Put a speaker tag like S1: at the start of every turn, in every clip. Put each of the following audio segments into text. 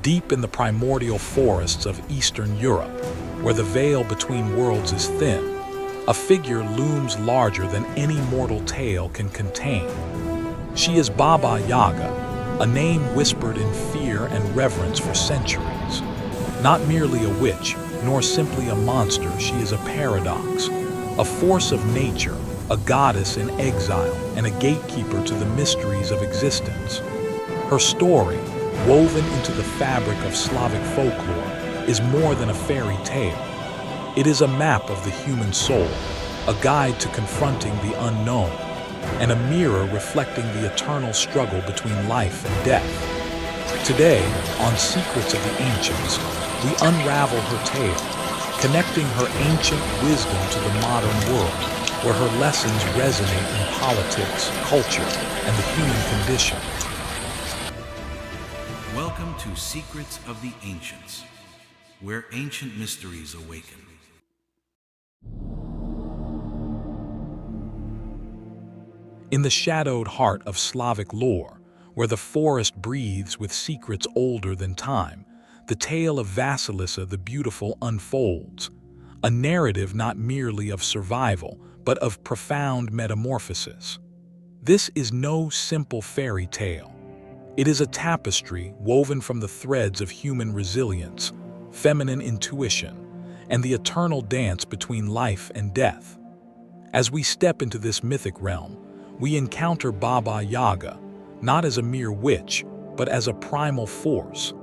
S1: Deep in the primordial forests of Eastern Europe, where the veil between worlds is thin, a figure looms larger than any mortal tale can contain. She is Baba Yaga, a name whispered in fear and reverence for centuries. Not merely a witch, nor simply a monster, she is a paradox, a force of nature, a goddess in exile, and a gatekeeper to the mysteries of existence. Her story, woven into the fabric of Slavic folklore, is more than a fairy tale. It is a map of the human soul, a guide to confronting the unknown, and a mirror reflecting the eternal struggle between life and death. Today, on Secrets of the Ancients, we unravel her tale, connecting her ancient wisdom to the modern world, where her lessons resonate in politics, culture, and the human condition.
S2: Welcome to Secrets of the Ancients, where ancient mysteries awaken.
S1: In the shadowed heart of Slavic lore, where the forest breathes with secrets older than time, the tale of Vasilisa the Beautiful unfolds, a narrative not merely of survival, but of profound metamorphosis. This is no simple fairy tale. It is a tapestry woven from the threads of human resilience, feminine intuition, and the eternal dance between life and death. As we step into this mythic realm, we encounter Baba Yaga, not as a mere witch, but as a primal force,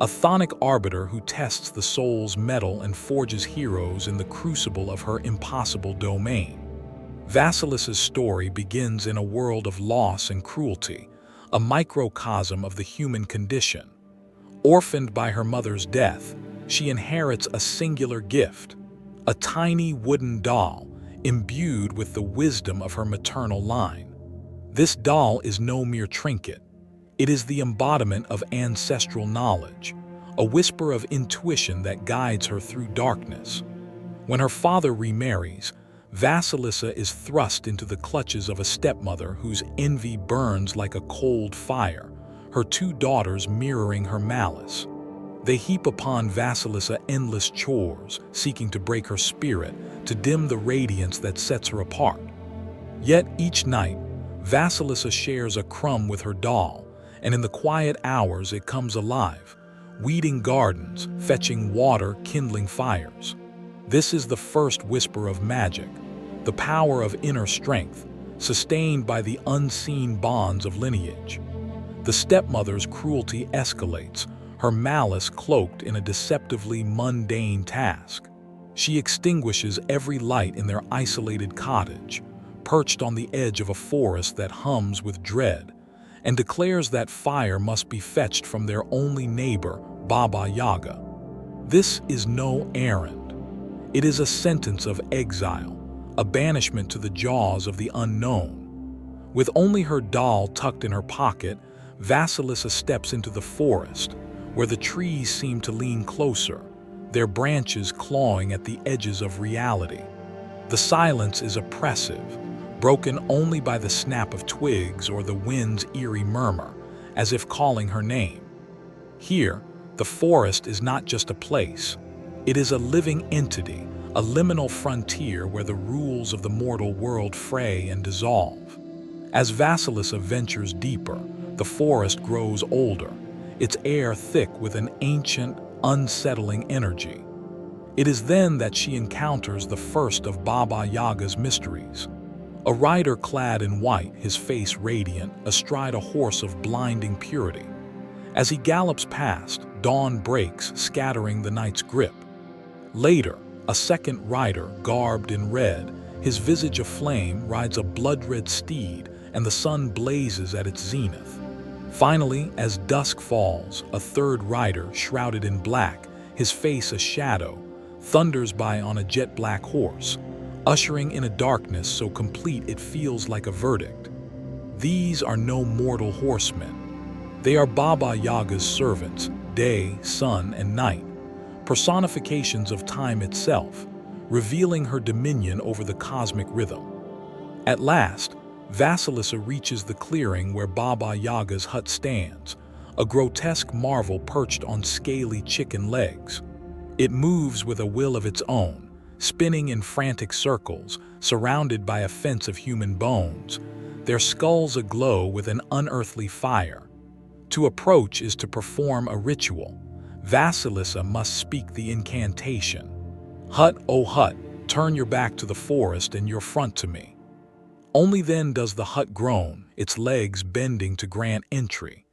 S1: a chthonic arbiter who tests the soul's mettle and forges heroes in the crucible of her impossible domain. Vasilisa's story begins in a world of loss and cruelty, a microcosm of the human condition. Orphaned by her mother's death, she inherits a singular gift, a tiny wooden doll imbued with the wisdom of her maternal line. This doll is no mere trinket. It is the embodiment of ancestral knowledge, a whisper of intuition that guides her through darkness. When her father remarries, Vasilisa is thrust into the clutches of a stepmother whose envy burns like a cold fire, her two daughters mirroring her malice. They heap upon Vasilisa endless chores, seeking to break her spirit, to dim the radiance that sets her apart. Yet each night, Vasilisa shares a crumb with her doll, and in the quiet hours it comes alive, weeding gardens, fetching water, kindling fires. This is the first whisper of magic, the power of inner strength, sustained by the unseen bonds of lineage. The stepmother's cruelty escalates, her malice cloaked in a deceptively mundane task. She extinguishes every light in their isolated cottage, perched on the edge of a forest that hums with dread, and declares that fire must be fetched from their only neighbor, Baba Yaga. This is no errand. It is a sentence of exile, a banishment to the jaws of the unknown. With only her doll tucked in her pocket, Vasilisa steps into the forest, where the trees seem to lean closer, their branches clawing at the edges of reality. The silence is oppressive, broken only by the snap of twigs or the wind's eerie murmur, as if calling her name. Here, the forest is not just a place. It is a living entity, a liminal frontier where the rules of the mortal world fray and dissolve. As Vasilisa ventures deeper, the forest grows older, its air thick with an ancient, unsettling energy. It is then that she encounters the first of Baba Yaga's mysteries. A rider clad in white, his face radiant, astride a horse of blinding purity. As he gallops past, dawn breaks, scattering the night's grip. Later, a second rider, garbed in red, his visage aflame, rides a blood-red steed, and the sun blazes at its zenith. Finally, as dusk falls, a third rider, shrouded in black, his face a shadow, thunders by on a jet-black horse, ushering in a darkness so complete it feels like a verdict. These are no mortal horsemen. They are Baba Yaga's servants, day, sun, and night, personifications of time itself, revealing her dominion over the cosmic rhythm. At last, Vasilisa reaches the clearing where Baba Yaga's hut stands, a grotesque marvel perched on scaly chicken legs. It moves with a will of its own, spinning in frantic circles, surrounded by a fence of human bones, their skulls aglow with an unearthly fire. To approach is to perform a ritual. Vasilisa must speak the incantation. Hut, O hut, turn your back to the forest and your front to me. Only then does the hut groan, its legs bending to grant entry.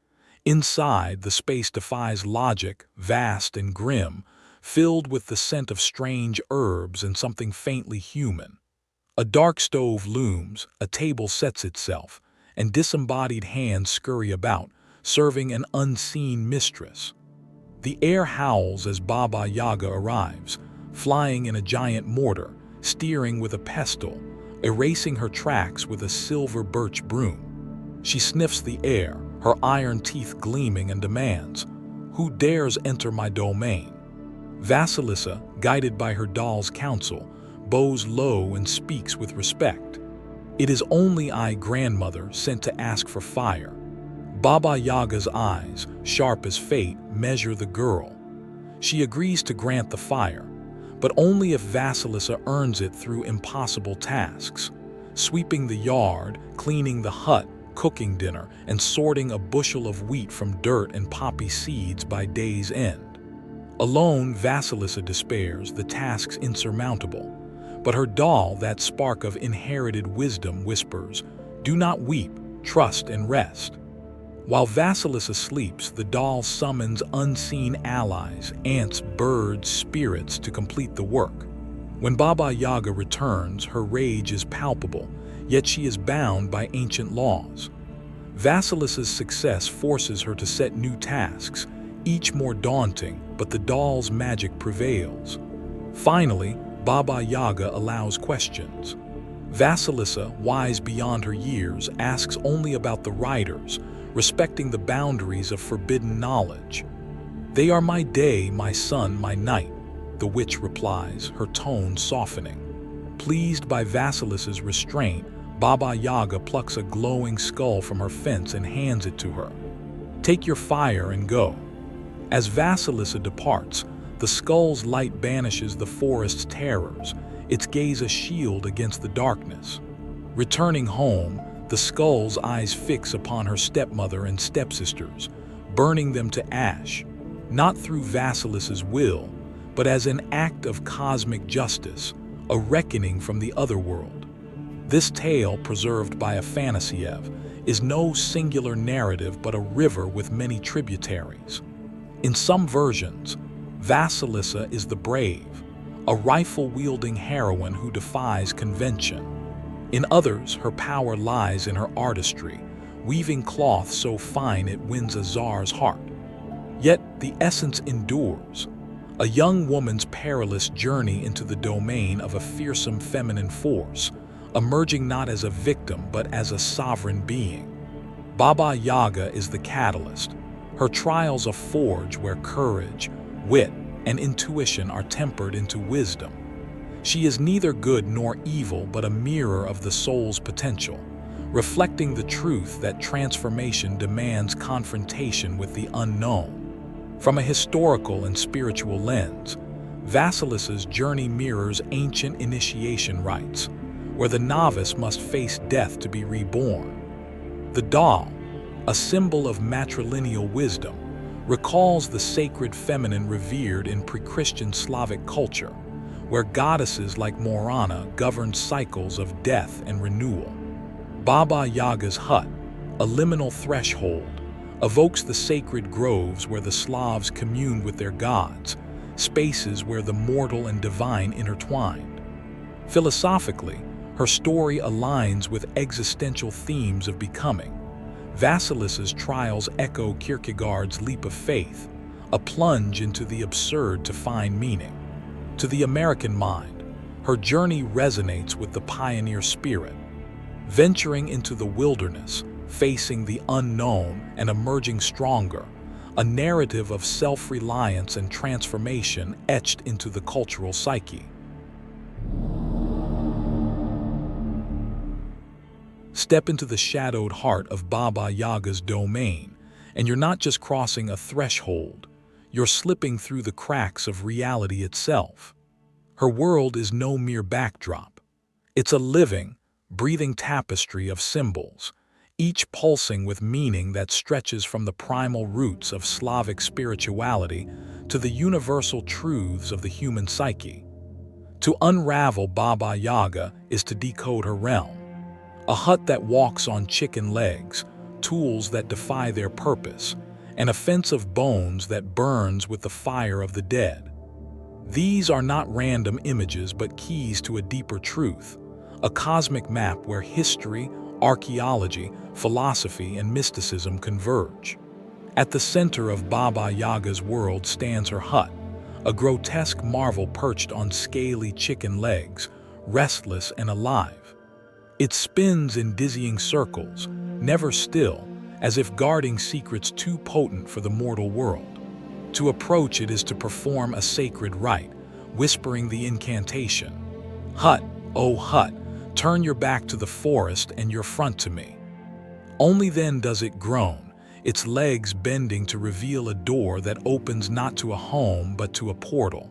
S1: Inside, the space defies logic, vast and grim, filled with the scent of strange herbs and something faintly human. A dark stove looms, a table sets itself, and disembodied hands scurry about, serving an unseen mistress. The air howls as Baba Yaga arrives, flying in a giant mortar, steering with a pestle, erasing her tracks with a silver birch broom. She sniffs the air, her iron teeth gleaming, and demands, "Who dares enter my domain?" Vasilisa, guided by her doll's counsel, bows low and speaks with respect. "It is only I, grandmother, sent to ask for fire." Baba Yaga's eyes, sharp as fate, measure the girl. She agrees to grant the fire, but only if Vasilisa earns it through impossible tasks, sweeping the yard, cleaning the hut, cooking dinner, and sorting a bushel of wheat from dirt and poppy seeds by day's end. Alone, Vasilisa despairs, the task's insurmountable. But her doll, that spark of inherited wisdom, whispers, "Do not weep, trust and rest." While Vasilisa sleeps, the doll summons unseen allies, ants, birds, spirits to complete the work. When Baba Yaga returns, her rage is palpable, yet she is bound by ancient laws. Vasilisa's success forces her to set new tasks, each more daunting, but the doll's magic prevails. Finally, Baba Yaga allows questions. Vasilisa, wise beyond her years, asks only about the riders, respecting the boundaries of forbidden knowledge. "They are my day, my sun, my night," the witch replies, her tone softening. Pleased by Vasilisa's restraint, Baba Yaga plucks a glowing skull from her fence and hands it to her. "Take your fire and go." As Vasilisa departs, the skull's light banishes the forest's terrors, its gaze a shield against the darkness. Returning home, the skull's eyes fix upon her stepmother and stepsisters, burning them to ash, not through Vasilisa's will, but as an act of cosmic justice, a reckoning from the otherworld. This tale, preserved by Afanassiev, is no singular narrative but a river with many tributaries. In some versions, Vasilisa is the brave, a rifle-wielding heroine who defies convention. In others, her power lies in her artistry, weaving cloth so fine it wins a czar's heart. Yet the essence endures, a young woman's perilous journey into the domain of a fearsome feminine force, emerging not as a victim but as a sovereign being. Baba Yaga is the catalyst, her trials a forge where courage, wit, and intuition are tempered into wisdom. She is neither good nor evil but a mirror of the soul's potential, reflecting the truth that transformation demands confrontation with the unknown. From a historical and spiritual lens, Vasilisa's journey mirrors ancient initiation rites, where the novice must face death to be reborn. The doll, a symbol of matrilineal wisdom, recalls the sacred feminine revered in pre-Christian Slavic culture, where goddesses like Morana governed cycles of death and renewal. Baba Yaga's hut, a liminal threshold, evokes the sacred groves where the Slavs communed with their gods, spaces where the mortal and divine intertwined. Philosophically, her story aligns with existential themes of becoming. Vasilisa's trials echo Kierkegaard's leap of faith, a plunge into the absurd to find meaning. To the American mind, her journey resonates with the pioneer spirit. Venturing into the wilderness, facing the unknown and emerging stronger, a narrative of self-reliance and transformation etched into the cultural psyche. Step into the shadowed heart of Baba Yaga's domain And you're not just crossing a threshold, you're slipping through the cracks of reality itself. Her world is no mere backdrop. It's a living, breathing tapestry of symbols, each pulsing with meaning that stretches from the primal roots of Slavic spirituality to the universal truths of the human psyche. To unravel Baba Yaga is to decode her realm, a hut that walks on chicken legs, tools that defy their purpose, and a fence of bones that burns with the fire of the dead. These are not random images but keys to a deeper truth, a cosmic map where history, archaeology, philosophy, and mysticism converge. At the center of Baba Yaga's world stands her hut, a grotesque marvel perched on scaly chicken legs, restless and alive. It spins in dizzying circles, never still, as if guarding secrets too potent for the mortal world. To approach it is to perform a sacred rite, whispering the incantation, "Hut, O hut, turn your back to the forest and your front to me." Only then does it groan, its legs bending to reveal a door that opens not to a home but to a portal.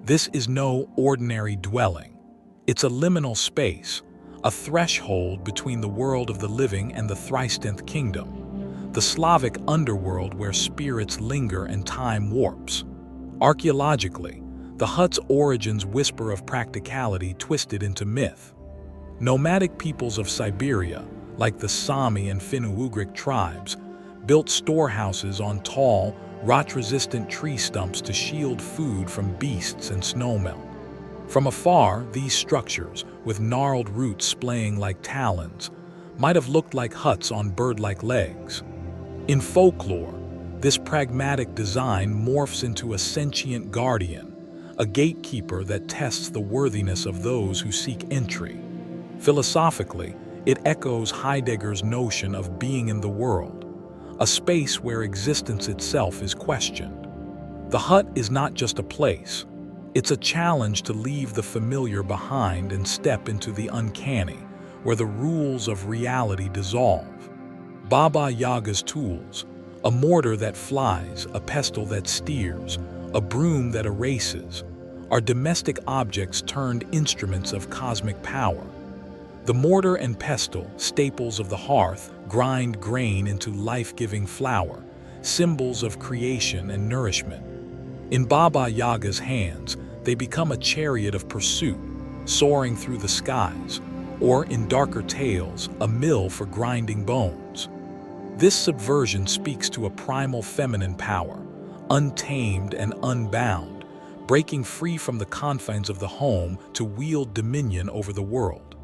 S1: This is no ordinary dwelling. It's a liminal space, a threshold between the world of the living and the thrice-tenth kingdom, the Slavic underworld where spirits linger and time warps. Archaeologically, the hut's origins whisper of practicality twisted into myth. Nomadic peoples of Siberia, like the Sami and Finno-Ugric tribes, built storehouses on tall, rot-resistant tree stumps to shield food from beasts and snowmelt. From afar, these structures, with gnarled roots splaying like talons, might have looked like huts on bird-like legs. In folklore, this pragmatic design morphs into a sentient guardian, a gatekeeper that tests the worthiness of those who seek entry. Philosophically, it echoes Heidegger's notion of being in the world, a space where existence itself is questioned. The hut is not just a place. It's a challenge to leave the familiar behind and step into the uncanny, where the rules of reality dissolve. Baba Yaga's tools, a mortar that flies, a pestle that steers, a broom that erases, are domestic objects turned instruments of cosmic power. The mortar and pestle, staples of the hearth, grind grain into life-giving flour, symbols of creation and nourishment. In Baba Yaga's hands, they become a chariot of pursuit, soaring through the skies, or in darker tales, a mill for grinding bones. This subversion speaks to a primal feminine power, untamed and unbound, breaking free from the confines of the home to wield dominion over the world.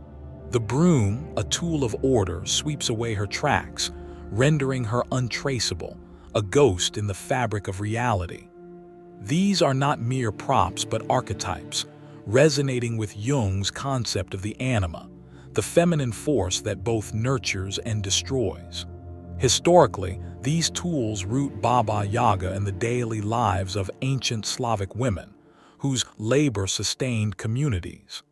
S1: The broom, a tool of order, sweeps away her tracks, rendering her untraceable, a ghost in the fabric of reality. These are not mere props but archetypes, resonating with Jung's concept of the anima, the feminine force that both nurtures and destroys. Historically, these tools root Baba Yaga in the daily lives of ancient Slavic women, whose labor sustained communities.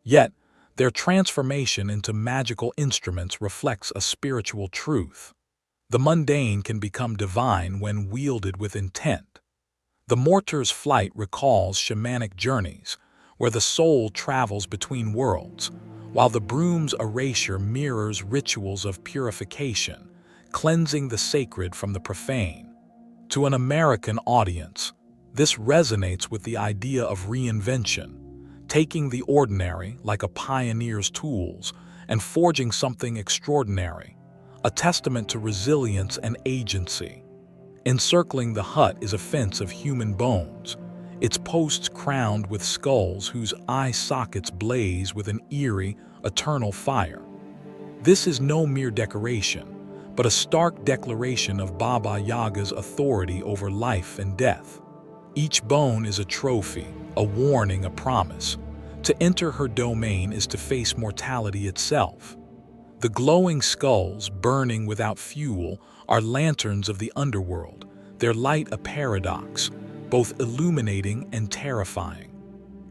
S1: Yet, their transformation into magical instruments reflects a spiritual truth. The mundane can become divine when wielded with intent. The mortar's flight recalls shamanic journeys, where the soul travels between worlds, while the broom's erasure mirrors rituals of purification, cleansing the sacred from the profane. To an American audience, this resonates with the idea of reinvention, taking the ordinary, like a pioneer's tools, and forging something extraordinary, a testament to resilience and agency. Encircling the hut is a fence of human bones, its posts crowned with skulls whose eye sockets blaze with an eerie, eternal fire. This is no mere decoration, but a stark declaration of Baba Yaga's authority over life and death. Each bone is a trophy, a warning, a promise. To enter her domain is to face mortality itself. The glowing skulls, burning without fuel, are lanterns of the underworld, their light a paradox, both illuminating and terrifying.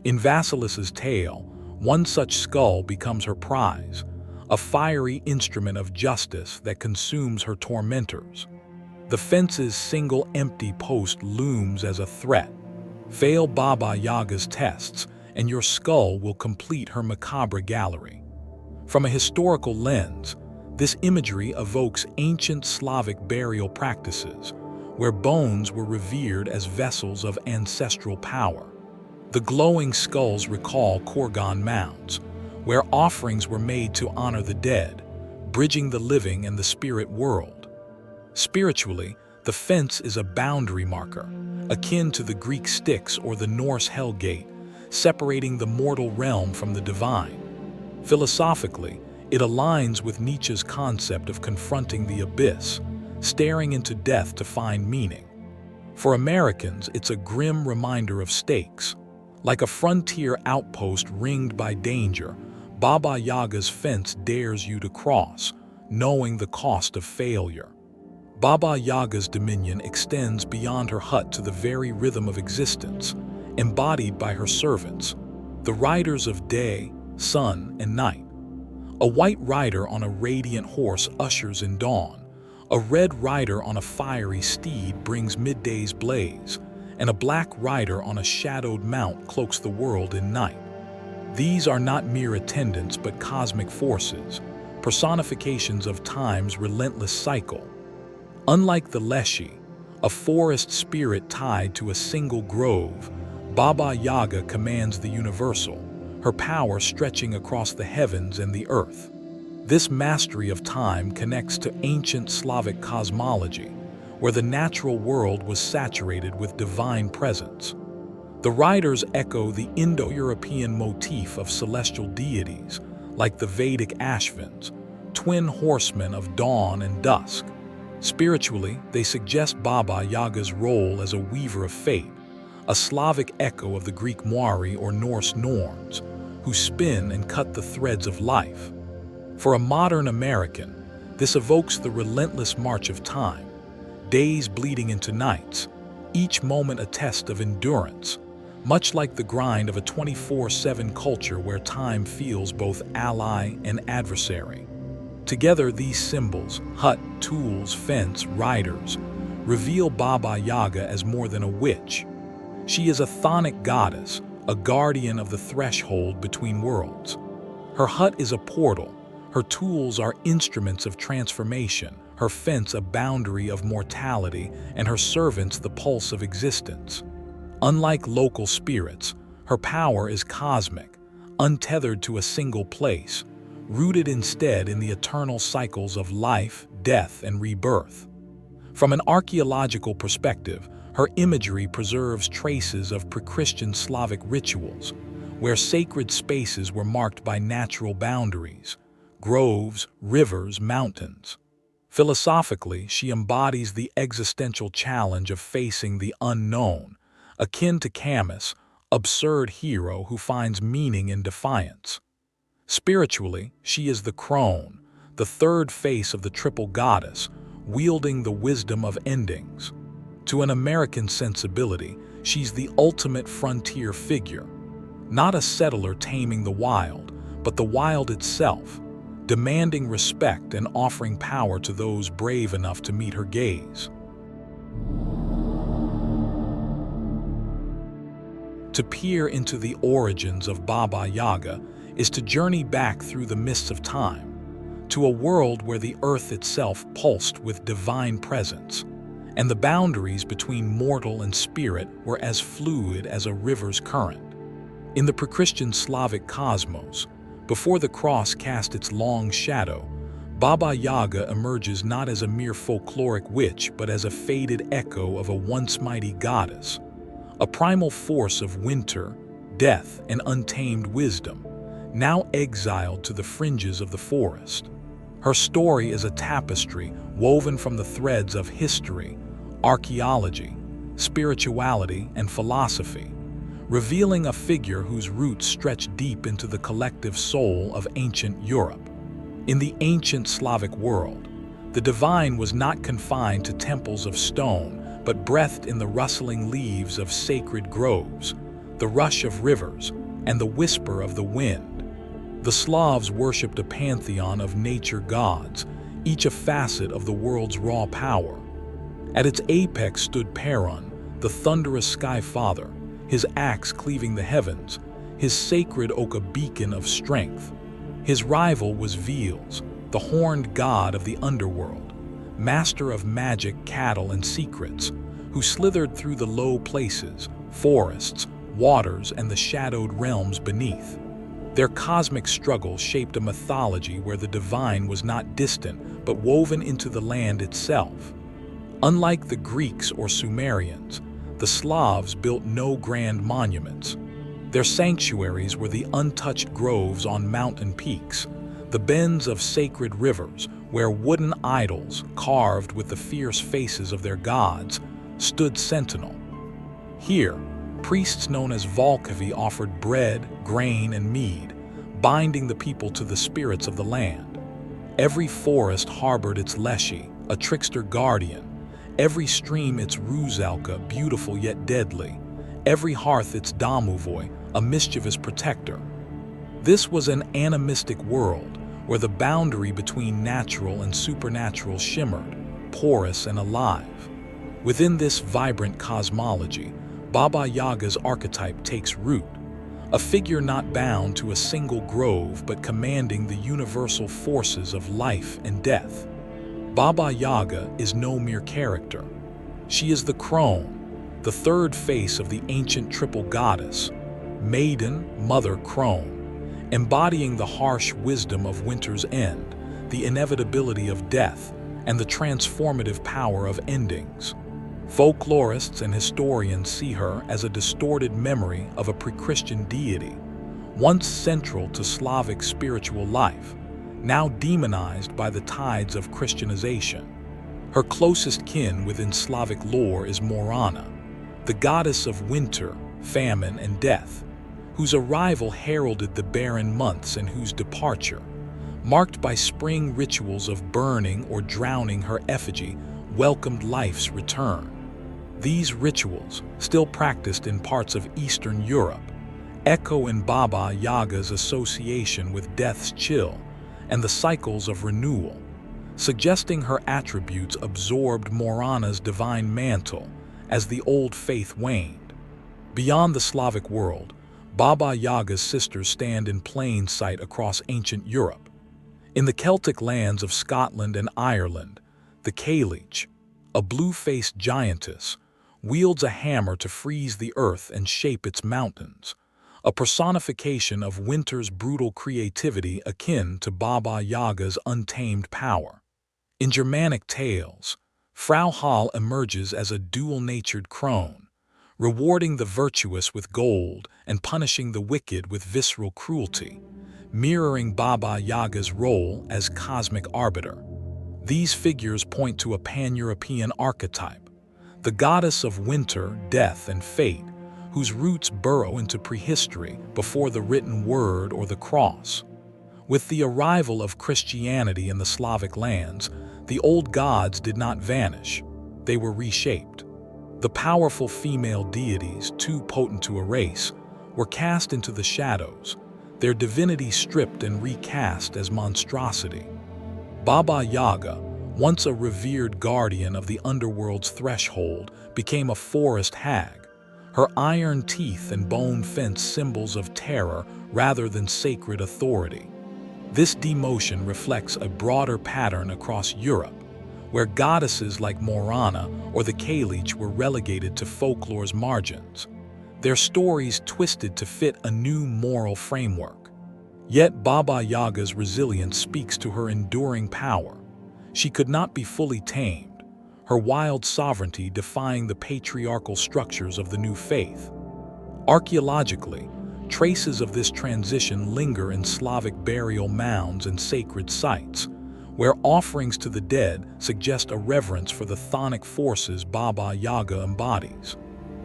S1: In Vasilisa's tale, one such skull becomes her prize, a fiery instrument of justice that consumes her tormentors. The fence's single empty post looms as a threat. Fail Baba Yaga's tests, and your skull will complete her macabre gallery. From a historical lens, this imagery evokes ancient Slavic burial practices, where bones were revered as vessels of ancestral power. The glowing skulls recall Kurgan mounds, where offerings were made to honor the dead, bridging the living and the spirit world. Spiritually, the fence is a boundary marker, akin to the Greek Styx or the Norse Hell Gate, separating the mortal realm from the divine. Philosophically, it aligns with Nietzsche's concept of confronting the abyss, staring into death to find meaning. For Americans, it's a grim reminder of stakes. Like a frontier outpost ringed by danger, Baba Yaga's fence dares you to cross, knowing the cost of failure. Baba Yaga's dominion extends beyond her hut to the very rhythm of existence, embodied by her servants, the riders of day, sun, and night. A white rider on a radiant horse ushers in dawn, a red rider on a fiery steed brings midday's blaze, and a black rider on a shadowed mount cloaks the world in night. These are not mere attendants but cosmic forces, personifications of time's relentless cycle. Unlike the Leshy, a forest spirit tied to a single grove, Baba Yaga commands the universal, her power stretching across the heavens and the earth. This mastery of time connects to ancient Slavic cosmology, where the natural world was saturated with divine presence. The riders echo the Indo-European motif of celestial deities, like the Vedic Ashvins, twin horsemen of dawn and dusk. Spiritually, they suggest Baba Yaga's role as a weaver of fate, a Slavic echo of the Greek Moirai or Norse norns, who spin and cut the threads of life. For a modern American, this evokes the relentless march of time, days bleeding into nights, each moment a test of endurance, much like the grind of a 24/7 culture where time feels both ally and adversary. Together, these symbols, hut, tools, fence, riders, reveal Baba Yaga as more than a witch. She is a chthonic goddess, a guardian of the threshold between worlds. Her hut is a portal, her tools are instruments of transformation, her fence a boundary of mortality, and her servants the pulse of existence. Unlike local spirits, her power is cosmic, untethered to a single place, rooted instead in the eternal cycles of life, death, and rebirth. From an archaeological perspective, her imagery preserves traces of pre-Christian Slavic rituals, where sacred spaces were marked by natural boundaries, groves, rivers, mountains. Philosophically, she embodies the existential challenge of facing the unknown, akin to Camus, absurd hero who finds meaning in defiance. Spiritually, she is the crone, the third face of the triple goddess, wielding the wisdom of endings. To an American sensibility, she's the ultimate frontier figure, not a settler taming the wild, but the wild itself, demanding respect and offering power to those brave enough to meet her gaze. To peer into the origins of Baba Yaga is to journey back through the mists of time, to a world where the earth itself pulsed with divine presence, and the boundaries between mortal and spirit were as fluid as a river's current. In the pre-Christian Slavic cosmos, before the cross cast its long shadow, Baba Yaga emerges not as a mere folkloric witch but as a faded echo of a once mighty goddess, a primal force of winter, death, and untamed wisdom, now exiled to the fringes of the forest. Her story is a tapestry woven from the threads of history, archaeology, spirituality, and philosophy, revealing a figure whose roots stretch deep into the collective soul of ancient Europe. In the ancient Slavic world, the divine was not confined to temples of stone, but breathed in the rustling leaves of sacred groves, the rush of rivers, and the whisper of the wind. The Slavs worshipped a pantheon of nature gods, each a facet of the world's raw power. At its apex stood Perun, the thunderous sky father, his axe cleaving the heavens, his sacred oak a beacon of strength. His rival was Veles, the horned god of the underworld, master of magic, cattle, and secrets, who slithered through the low places, forests, waters, and the shadowed realms beneath. Their cosmic struggle shaped a mythology where the divine was not distant but woven into the land itself. Unlike the Greeks or Sumerians, the Slavs built no grand monuments. Their sanctuaries were the untouched groves on mountain peaks, the bends of sacred rivers where wooden idols, carved with the fierce faces of their gods, stood sentinel. Here, priests known as Valkavi offered bread, grain, and mead, binding the people to the spirits of the land. Every forest harbored its Leshy, a trickster guardian, every stream its Ruzalka, beautiful yet deadly, every hearth its Damuvoi, a mischievous protector. This was an animistic world where the boundary between natural and supernatural shimmered, porous and alive. Within this vibrant cosmology, Baba Yaga's archetype takes root, a figure not bound to a single grove but commanding the universal forces of life and death. Baba Yaga is no mere character. She is the crone, the third face of the ancient triple goddess, maiden, mother, crone, embodying the harsh wisdom of winter's end, the inevitability of death, and the transformative power of endings. Folklorists and historians see her as a distorted memory of a pre-Christian deity, once central to Slavic spiritual life, now demonized by the tides of Christianization. Her closest kin within Slavic lore is Morana, the goddess of winter, famine, and death, whose arrival heralded the barren months and whose departure, marked by spring rituals of burning or drowning her effigy, welcomed life's return. These rituals, still practiced in parts of Eastern Europe, echo in Baba Yaga's association with death's chill and the cycles of renewal, suggesting her attributes absorbed Morana's divine mantle as the old faith waned. Beyond the Slavic world, Baba Yaga's sisters stand in plain sight across ancient Europe. In the Celtic lands of Scotland and Ireland, the Cailleach, a blue-faced giantess, wields a hammer to freeze the earth and shape its mountains, a personification of winter's brutal creativity akin to Baba Yaga's untamed power. In Germanic tales, Frau Hall emerges as a dual-natured crone, rewarding the virtuous with gold and punishing the wicked with visceral cruelty, mirroring Baba Yaga's role as cosmic arbiter. These figures point to a pan-European archetype, the goddess of winter, death, and fate, whose roots burrow into prehistory before the written word or the cross. With the arrival of Christianity in the Slavic lands, the old gods did not vanish, they were reshaped. The powerful female deities, too potent to erase, were cast into the shadows, their divinity stripped and recast as monstrosity. Baba Yaga, once a revered guardian of the underworld's threshold, became a forest hag, her iron teeth and bone fence symbols of terror rather than sacred authority. This demotion reflects a broader pattern across Europe, where goddesses like Morana or the Cailleach were relegated to folklore's margins, their stories twisted to fit a new moral framework. Yet Baba Yaga's resilience speaks to her enduring power. She could not be fully tamed, her wild sovereignty defying the patriarchal structures of the new faith. Archaeologically, traces of this transition linger in Slavic burial mounds and sacred sites, where offerings to the dead suggest a reverence for the chthonic forces Baba Yaga embodies.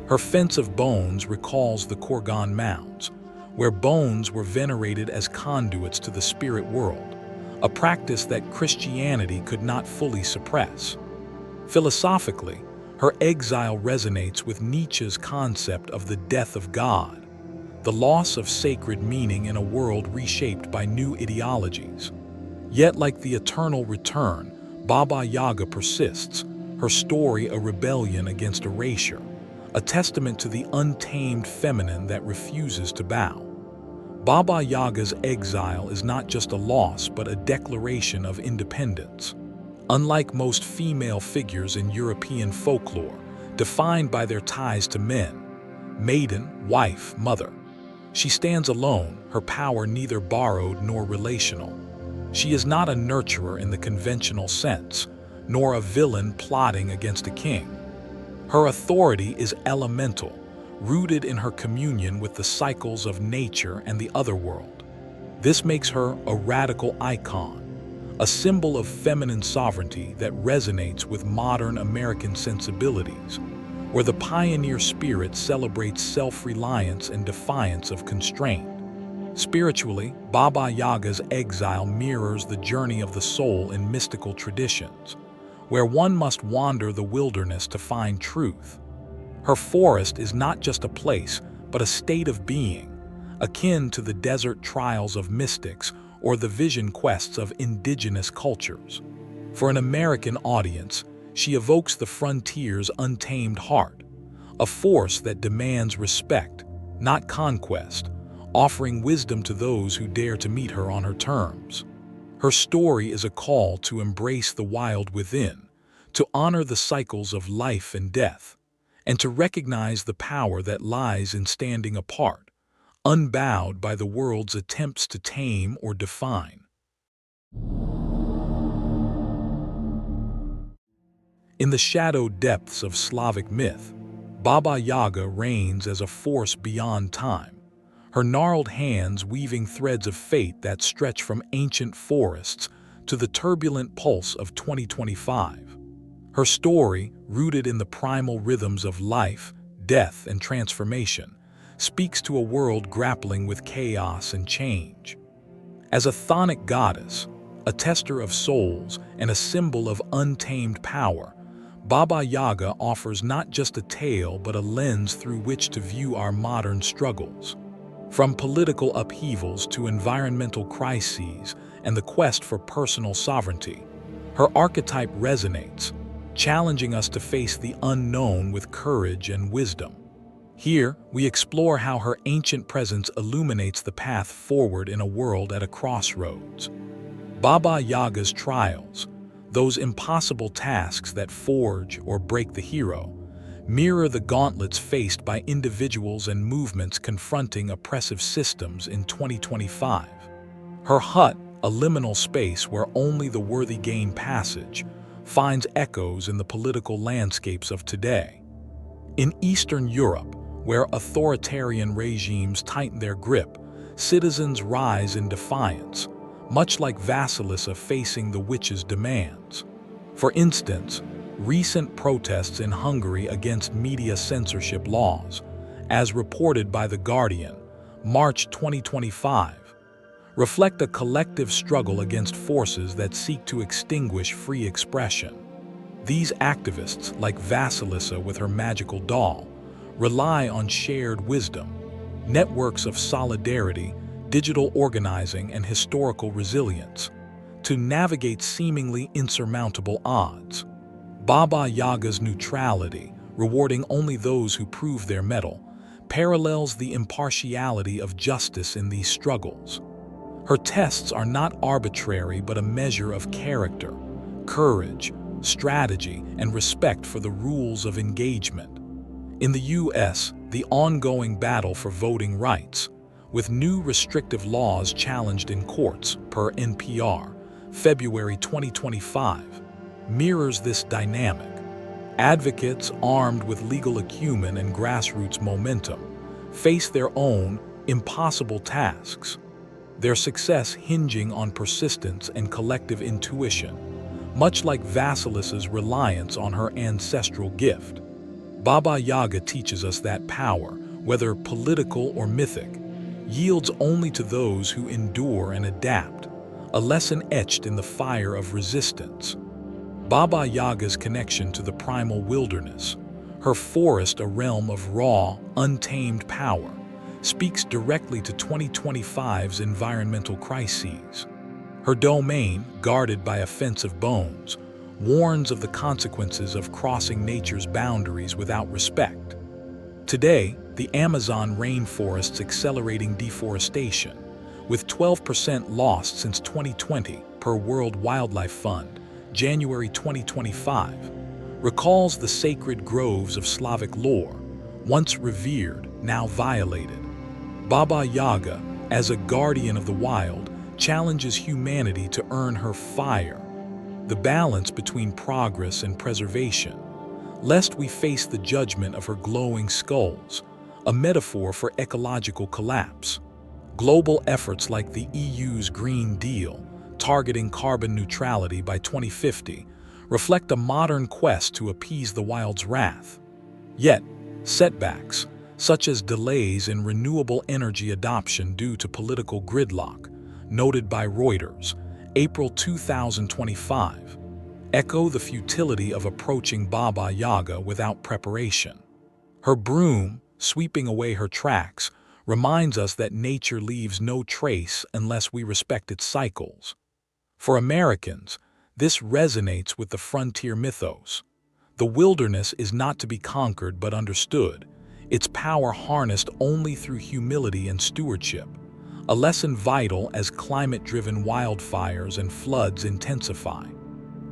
S1: Her fence of bones recalls the Kurgan mounds, where bones were venerated as conduits to the spirit world, a practice that Christianity could not fully suppress. Philosophically, her exile resonates with Nietzsche's concept of the death of God, the loss of sacred meaning in a world reshaped by new ideologies. Yet, like the eternal return, Baba Yaga persists, her story a rebellion against erasure, a testament to the untamed feminine that refuses to bow. Baba Yaga's exile is not just a loss but a declaration of independence. Unlike most female figures in European folklore, defined by their ties to men, maiden, wife, mother, she stands alone, her power neither borrowed nor relational. She is not a nurturer in the conventional sense, nor a villain plotting against a king. Her authority is elemental, rooted in her communion with the cycles of nature and the otherworld. This makes her a radical icon, a symbol of feminine sovereignty that resonates with modern American sensibilities, where the pioneer spirit celebrates self-reliance and defiance of constraint. Spiritually, Baba Yaga's exile mirrors the journey of the soul in mystical traditions, where one must wander the wilderness to find truth. Her forest is not just a place, but a state of being, akin to the desert trials of mystics or the vision quests of indigenous cultures. For an American audience, she evokes the frontier's untamed heart, a force that demands respect, not conquest, offering wisdom to those who dare to meet her on her terms. Her story is a call to embrace the wild within, to honor the cycles of life and death, and to recognize the power that lies in standing apart, unbowed by the world's attempts to tame or define. In the shadowed depths of Slavic myth, Baba Yaga reigns as a force beyond time, her gnarled hands weaving threads of fate that stretch from ancient forests to the turbulent pulse of 2025. Her story, rooted in the primal rhythms of life, death, and transformation, speaks to a world grappling with chaos and change. As a chthonic goddess, a tester of souls, and a symbol of untamed power, Baba Yaga offers not just a tale but a lens through which to view our modern struggles. From political upheavals to environmental crises and the quest for personal sovereignty, her archetype resonates, challenging us to face the unknown with courage and wisdom. Here, we explore how her ancient presence illuminates the path forward in a world at a crossroads. Baba Yaga's trials, those impossible tasks that forge or break the hero, mirror the gauntlets faced by individuals and movements confronting oppressive systems in 2025. Her hut, a liminal space where only the worthy gain passage, finds echoes in the political landscapes of today. In Eastern Europe, where authoritarian regimes tighten their grip, citizens rise in defiance, much like Vasilisa facing the witch's demands. For instance, recent protests in Hungary against media censorship laws, as reported by The Guardian, March 2025, reflect a collective struggle against forces that seek to extinguish free expression. These activists, like Vasilisa with her magical doll, rely on shared wisdom, networks of solidarity, digital organizing, and historical resilience to navigate seemingly insurmountable odds. Baba Yaga's neutrality, rewarding only those who prove their mettle, parallels the impartiality of justice in these struggles. Her tests are not arbitrary but a measure of character, courage, strategy, and respect for the rules of engagement. In the U.S., the ongoing battle for voting rights, with new restrictive laws challenged in courts, per NPR, February 2025, mirrors this dynamic. Advocates armed with legal acumen and grassroots momentum face their own impossible tasks, their success hinging on persistence and collective intuition, much like Vasilisa's reliance on her ancestral gift. Baba Yaga teaches us that power, whether political or mythic, yields only to those who endure and adapt, a lesson etched in the fire of resistance. Baba Yaga's connection to the primal wilderness, her forest a realm of raw, untamed power, speaks directly to 2025's environmental crises. Her domain, guarded by offensive bones, warns of the consequences of crossing nature's boundaries without respect. Today, the Amazon rainforest's accelerating deforestation, with 12% lost since 2020 per World Wildlife Fund, January 2025, recalls the sacred groves of Slavic lore, once revered, now violated. Baba Yaga, as a guardian of the wild, challenges humanity to earn her fire, the balance between progress and preservation, lest we face the judgment of her glowing skulls, a metaphor for ecological collapse. Global efforts like the EU's Green Deal, targeting carbon neutrality by 2050, reflect a modern quest to appease the wild's wrath. Yet, setbacks, such as delays in renewable energy adoption due to political gridlock, noted by Reuters, April 2025, echo the futility of approaching Baba Yaga without preparation. Her broom, sweeping away her tracks, reminds us that nature leaves no trace unless we respect its cycles. For Americans, this resonates with the frontier mythos. The wilderness is not to be conquered but understood, its power harnessed only through humility and stewardship, a lesson vital as climate-driven wildfires and floods intensify.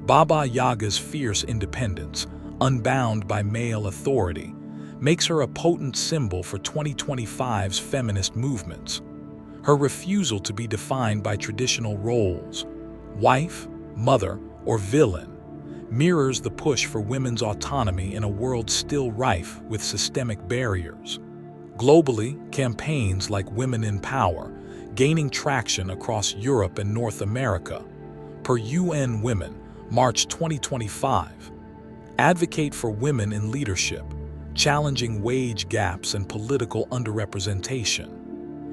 S1: Baba Yaga's fierce independence, unbound by male authority, makes her a potent symbol for 2025's feminist movements. Her refusal to be defined by traditional roles, wife, mother, or villain, mirrors the push for women's autonomy in a world still rife with systemic barriers. Globally, campaigns like Women in Power, gaining traction across Europe and North America, per UN Women, March 2025, advocate for women in leadership, challenging wage gaps and political underrepresentation.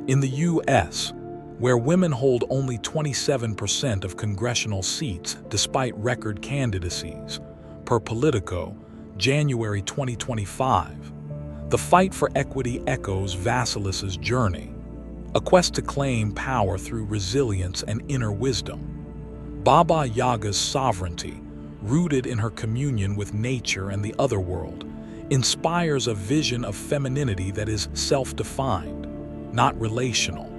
S1: In the U.S., where women hold only 27% of congressional seats despite record candidacies, per Politico, January 2025, the fight for equity echoes Vasilisa's journey, a quest to claim power through resilience and inner wisdom. Baba Yaga's sovereignty, rooted in her communion with nature and the otherworld, inspires a vision of femininity that is self-defined, not relational.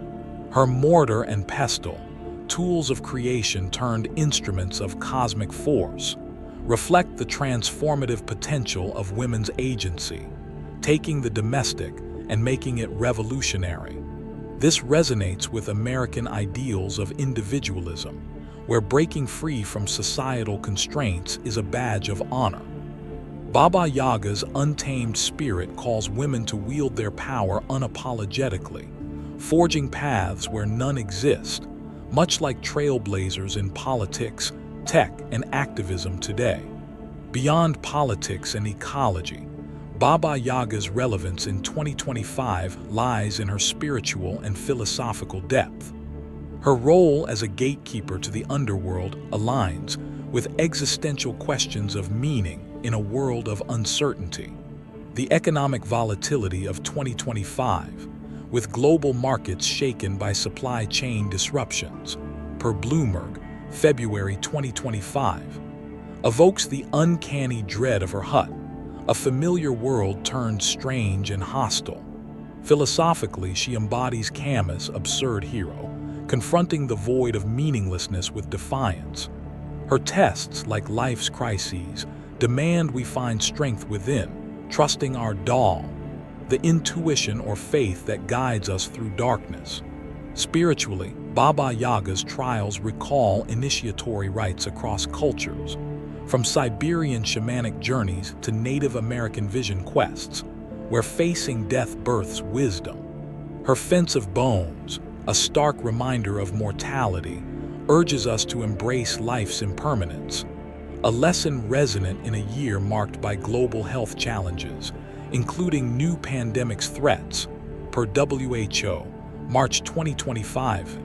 S1: Her mortar and pestle, tools of creation turned instruments of cosmic force, reflect the transformative potential of women's agency, taking the domestic and making it revolutionary. This resonates with American ideals of individualism, where breaking free from societal constraints is a badge of honor. Baba Yaga's untamed spirit calls women to wield their power unapologetically, forging paths where none exist, much like trailblazers in politics, tech, and activism today. Beyond politics and ecology, Baba Yaga's relevance in 2025 lies in her spiritual and philosophical depth. Her role as a gatekeeper to the underworld aligns with existential questions of meaning in a world of uncertainty. The economic volatility of 2025, with global markets shaken by supply chain disruptions, per Bloomberg, February 2025, evokes the uncanny dread of her hut, a familiar world turned strange and hostile. Philosophically, she embodies Kama's absurd hero, confronting the void of meaninglessness with defiance. Her tests, like life's crises, demand we find strength within, trusting our doll, the intuition or faith that guides us through darkness. Spiritually, Baba Yaga's trials recall initiatory rites across cultures, from Siberian shamanic journeys to Native American vision quests, where facing death births wisdom. Her fence of bones, a stark reminder of mortality, urges us to embrace life's impermanence, a lesson resonant in a year marked by global health challenges, including new pandemic threats, per WHO, March 2025.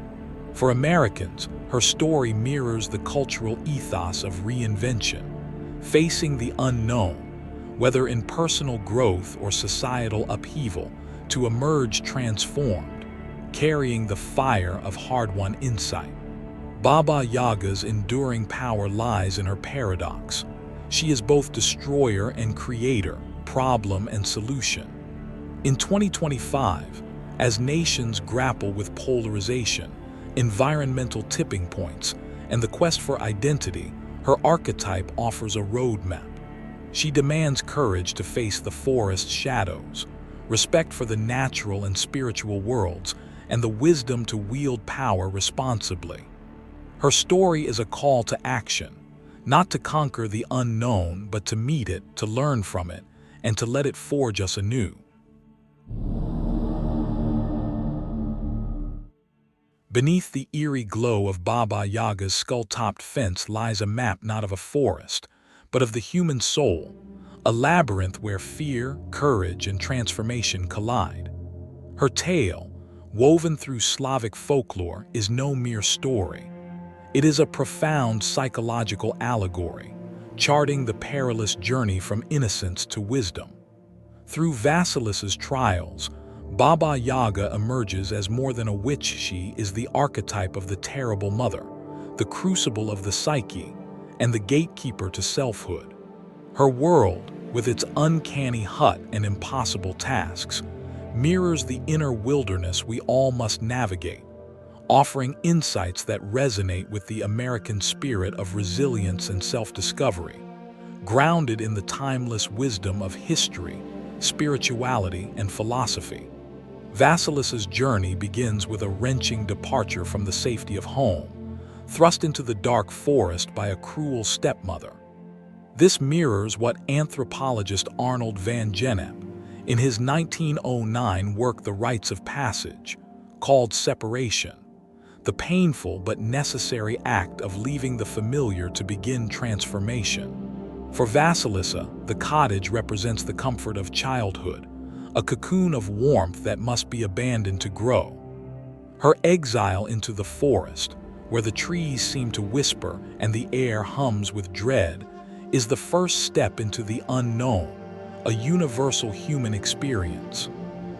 S1: For Americans, her story mirrors the cultural ethos of reinvention, facing the unknown, whether in personal growth or societal upheaval, to emerge transformed, carrying the fire of hard-won insight. Baba Yaga's enduring power lies in her paradox. She is both destroyer and creator, problem and solution. In 2025, as nations grapple with polarization, environmental tipping points, and the quest for identity, her archetype offers a roadmap. She demands courage to face the forest's shadows, respect for the natural and spiritual worlds, and the wisdom to wield power responsibly. Her story is a call to action, not to conquer the unknown, but to meet it, to learn from it, and to let it forge us anew. Beneath the eerie glow of Baba Yaga's skull-topped fence lies a map not of a forest, but of the human soul, a labyrinth where fear, courage, and transformation collide. Her tale, woven through Slavic folklore, is no mere story. It is a profound psychological allegory, charting the perilous journey from innocence to wisdom. Through Vasilisa's trials, Baba Yaga emerges as more than a witch. She is the archetype of the terrible mother, the crucible of the psyche, and the gatekeeper to selfhood. Her world, with its uncanny hut and impossible tasks, mirrors the inner wilderness we all must navigate, offering insights that resonate with the American spirit of resilience and self-discovery, grounded in the timeless wisdom of history, spirituality, and philosophy. Vasilisa's journey begins with a wrenching departure from the safety of home, thrust into the dark forest by a cruel stepmother. This mirrors what anthropologist Arnold van Gennep, in his 1909 work The Rites of Passage, called separation, the painful but necessary act of leaving the familiar to begin transformation. For Vasilisa, the cottage represents the comfort of childhood, a cocoon of warmth that must be abandoned to grow. Her exile into the forest, where the trees seem to whisper and the air hums with dread, is the first step into the unknown, a universal human experience.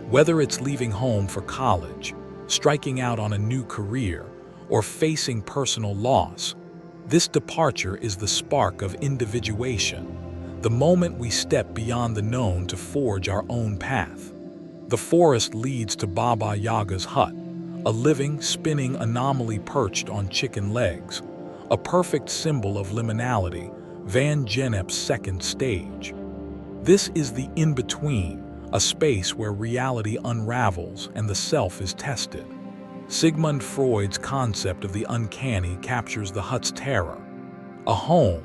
S1: Whether it's leaving home for college, striking out on a new career, or facing personal loss, this departure is the spark of individuation, the moment we step beyond the known to forge our own path. The forest leads to Baba Yaga's hut, a living, spinning anomaly perched on chicken legs, a perfect symbol of liminality, Van Gennep's second stage. This is the in-between, a space where reality unravels and the self is tested. Sigmund Freud's concept of the uncanny captures the hut's terror. A home,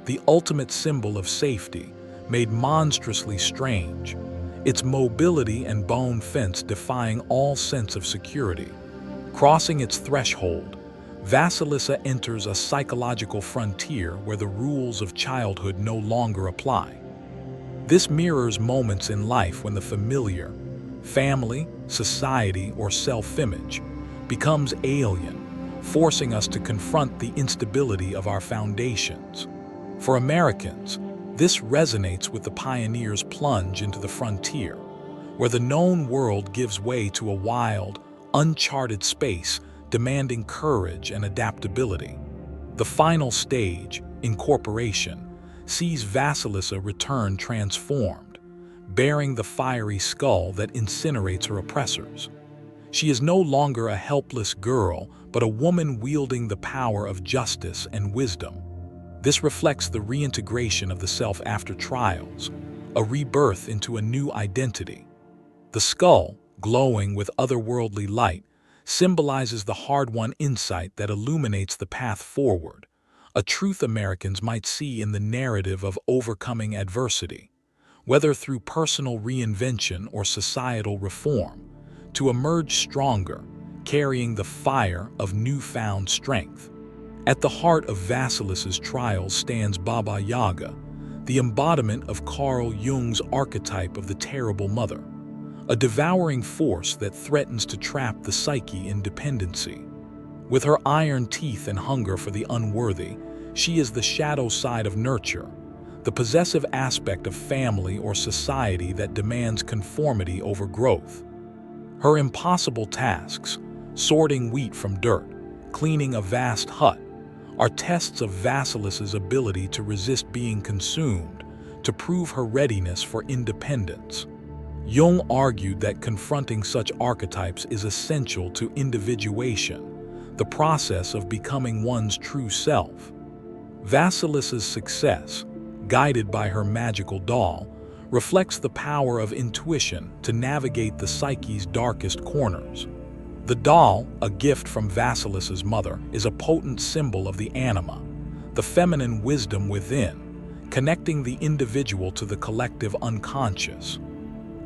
S1: the ultimate symbol of safety, made monstrously strange, its mobility and bone fence defying all sense of security. Crossing its threshold, Vasilisa enters a psychological frontier where the rules of childhood no longer apply. This mirrors moments in life when the familiar, family, society, or self-image, becomes alien, forcing us to confront the instability of our foundations. For Americans, this resonates with the pioneers' plunge into the frontier, where the known world gives way to a wild, uncharted space demanding courage and adaptability. The final stage, incorporation, sees Vasilisa return transformed, bearing the fiery skull that incinerates her oppressors. She is no longer a helpless girl, but a woman wielding the power of justice and wisdom. This reflects the reintegration of the self after trials, a rebirth into a new identity. The skull, glowing with otherworldly light, symbolizes the hard-won insight that illuminates the path forward, a truth Americans might see in the narrative of overcoming adversity, whether through personal reinvention or societal reform, to emerge stronger, carrying the fire of newfound strength. At the heart of Vasilisa's trials stands Baba Yaga, the embodiment of Carl Jung's archetype of the terrible mother, a devouring force that threatens to trap the psyche in dependency. With her iron teeth and hunger for the unworthy, she is the shadow side of nurture, the possessive aspect of family or society that demands conformity over growth. Her impossible tasks, sorting wheat from dirt, cleaning a vast hut, are tests of Vasilissa's ability to resist being consumed, to prove her readiness for independence. Jung argued that confronting such archetypes is essential to individuation, the process of becoming one's true self. Vasilissa's success, guided by her magical doll, reflects the power of intuition to navigate the psyche's darkest corners. The doll, a gift from Vasilissa's mother, is a potent symbol of the anima, the feminine wisdom within, connecting the individual to the collective unconscious.